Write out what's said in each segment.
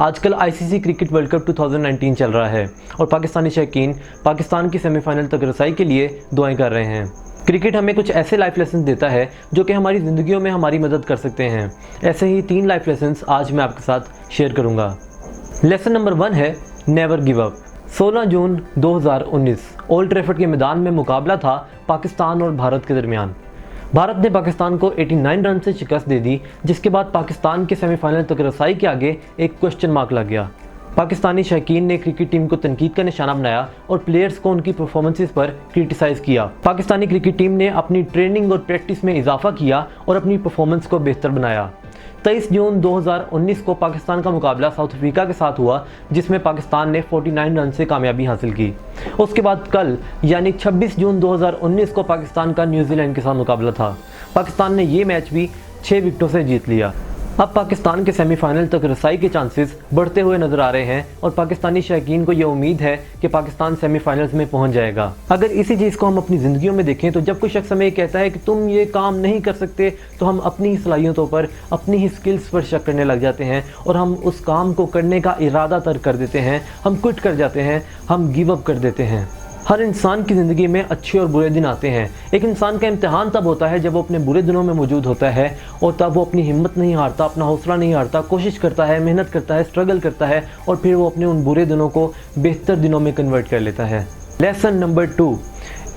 आजकल ICC cricket world cup 2019 चल रहा है और पाकिस्तानी शौकीन पाकिस्तान की सेमीफाइनल तक रसाई के लिए दुआएं कर रहे हैं। क्रिकेट हमें कुछ ऐसे लाइफ लेसन देता है जो कि हमारी ज़िंदगियों में हमारी मदद कर सकते हैं। ऐसे ही 3 लाइफ लेसन्स आज मैं आपके साथ शेयर करूंगा। लेसन नंबर 1 है नेवर गिव अप। 16 जून 2019 ओल्ड ट्रैफर्ड के मैदान में मुकाबला था पाकिस्तान और भारत के दरमियान। भारत ने पाकिस्तान को 89 रन से शिकस्त दे दी, जिसके बाद पाकिस्तान के सेमीफाइनल तक रसाई के आगे एक क्वेश्चन मार्क लग गया। पाकिस्तानी शौकीन ने क्रिकेट टीम को तनकीद का निशाना बनाया और प्लेयर्स को उनकी परफॉर्मेंसेस पर क्रिटिसाइज़ किया। पाकिस्तानी क्रिकेट टीम ने अपनी ट्रेनिंग और प्रैक्टिस में इजाफा किया और अपनी परफॉर्मेंस को बेहतर बनाया। 23 जून 2019 को पाकिस्तान का मुकाबला साउथ अफ्रीका के साथ हुआ, जिसमें पाकिस्तान ने 49 रन से कामयाबी हासिल की। उसके बाद कल यानी 26 जून 2019 को पाकिस्तान का न्यूजीलैंड के साथ मुकाबला था। पाकिस्तान ने ये मैच भी 6 विकेटों से जीत लिया। अब पाकिस्तान के सेमीफाइनल तक रसाई के चांसेस बढ़ते हुए नजर आ रहे हैं और पाकिस्तानी शौकीन को ये उम्मीद है कि पाकिस्तान सेमीफाइनल्स में पहुंच जाएगा। अगर इसी चीज़ को हम अपनी ज़िंदगियों में देखें तो जब कोई शख्स हमें कहता है कि तुम ये काम नहीं कर सकते, तो हम अपनी ही सलाहियतों पर, अपनी ही स्किल्स पर शक करने लग जाते हैं और हम उस काम को करने का इरादा तर्क कर देते हैं। हम क्विट कर जाते हैं, हम गिव अप कर देते हैं। हर इंसान की ज़िंदगी में अच्छे और बुरे दिन आते हैं। एक इंसान का इम्तिहान तब होता है जब वो अपने बुरे दिनों में मौजूद होता है और तब वो अपनी हिम्मत नहीं हारता, अपना हौसला नहीं हारता, कोशिश करता है, मेहनत करता है, स्ट्रगल करता है और फिर वो अपने उन बुरे दिनों को बेहतर दिनों में कन्वर्ट कर लेता है। लेसन नंबर 2,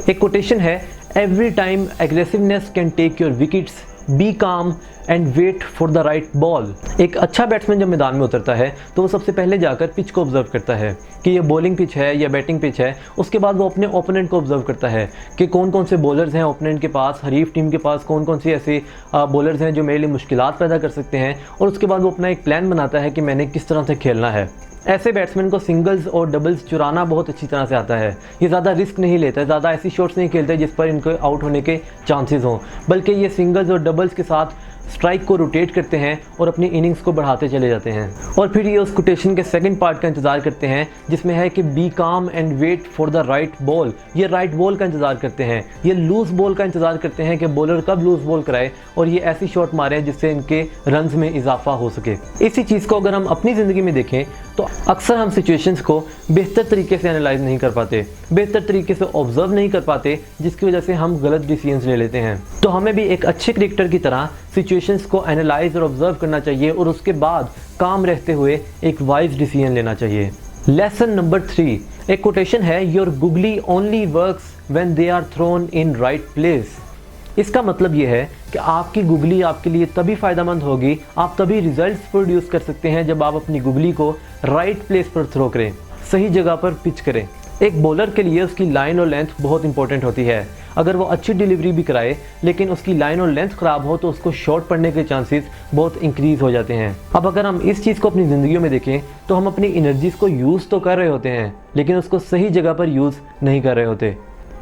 एक कोटेशन है, every time aggressiveness can take your wickets, be calm and wait for the right ball. एक अच्छा बैट्समैन जब मैदान में उतरता है तो वो सबसे पहले जाकर पिच को ऑब्जर्व करता है कि ये बॉलिंग पिच है या बैटिंग पिच है। उसके बाद वो अपने ओपोनेंट को ऑब्जर्व करता है कि कौन कौन से बॉलर्स हैं ओपोनेंट के पास, हरीफ टीम के पास कौन कौन से ऐसे बॉलर्स हैं जो मेरे लिए मुश्किलात पैदा कर सकते हैं, और उसके बाद वो अपना एक प्लान बनाता है कि मैंने किस तरह से खेलना है। ऐसे बैट्समैन को सिंगल्स और डबल्स चुराना बहुत अच्छी तरह से आता है। ये ज़्यादा रिस्क नहीं लेता है, ज़्यादा ऐसी शॉट्स नहीं खेलते जिस पर इनको आउट होने के चांसेस हों, बल्कि ये सिंगल्स और डबल्स के साथ स्ट्राइक को रोटेट करते हैं और अपनी इनिंग्स को बढ़ाते चले जाते हैं। और फिर ये उस कोटेशन के सेकंड पार्ट का इंतज़ार करते हैं जिसमें है कि be calm and wait for the right ball. ये राइट बॉल का इंतज़ार करते हैं, ये लूज़ बॉल का इंतज़ार करते हैं कि बॉलर कब लूज़ बॉल कराए और ये ऐसी शॉट मारें जिससे इनके रन्स में इजाफा हो सके। इसी चीज़ को अगर हम अपनी ज़िंदगी में देखें तो अक्सर हम सिचुएशंस को बेहतर तरीके से एनालाइज नहीं कर पाते, बेहतर तरीके से ऑब्जर्व नहीं कर पाते, जिसकी वजह से हम गलत डिसीजंस ले लेते हैं। तो हमें भी एक अच्छे क्रिकेटर की तरह सिचुएशंस को एनालाइज और ऑब्जर्व करना चाहिए और उसके बाद काम रहते हुए एक वाइज डिसीजन लेना चाहिए। लेसन नंबर 3, एक कोटेशन है, your googly only works when they are thrown in right place. इसका मतलब ये है कि आपकी गुगली आपके लिए तभी फ़ायदेमंद होगी, आप तभी रिजल्ट्स प्रोड्यूस कर सकते हैं जब आप अपनी गुगली को राइट प्लेस पर थ्रो करें, सही जगह पर पिच करें। एक बॉलर के लिए उसकी लाइन और लेंथ बहुत इंपॉर्टेंट होती है। अगर वो अच्छी डिलीवरी भी कराए लेकिन उसकी लाइन और लेंथ ख़राब हो तो उसको शॉट पड़ने के चांसेस बहुत इंक्रीज़ हो जाते हैं। अब अगर हम इस चीज़ को अपनी ज़िंदगियों में देखें तो हम अपनी एनर्जीज़ को यूज़ तो कर रहे होते हैं लेकिन उसको सही जगह पर यूज़ नहीं कर रहे होते।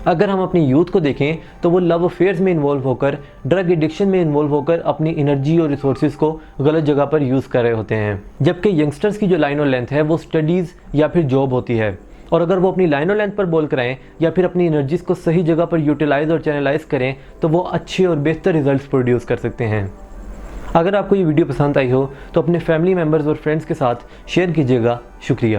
अगर हम अपनी यूथ को देखें तो वो लव अफेयर्स में इन्वॉल्व होकर, ड्रग एडिक्शन में इन्वॉल्व होकर अपनी एनर्जी और रिसोर्सेज को गलत जगह पर यूज़ कर रहे होते हैं। जबकि यंगस्टर्स की जो लाइन और लेंथ है वो स्टडीज़ या फिर जॉब होती है, और अगर वो अपनी लाइन और लेंथ पर बॉल कराएं या फिर अपनी एनर्जीज़ को सही जगह पर यूटिलाइज और चैनलाइज करें तो वो अच्छे और बेहतर रिजल्ट्स प्रोड्यूस कर सकते हैं। अगर आपको ये वीडियो पसंद आई हो तो अपने फैमिली मेम्बर्स और फ्रेंड्स के साथ शेयर कीजिएगा। शुक्रिया।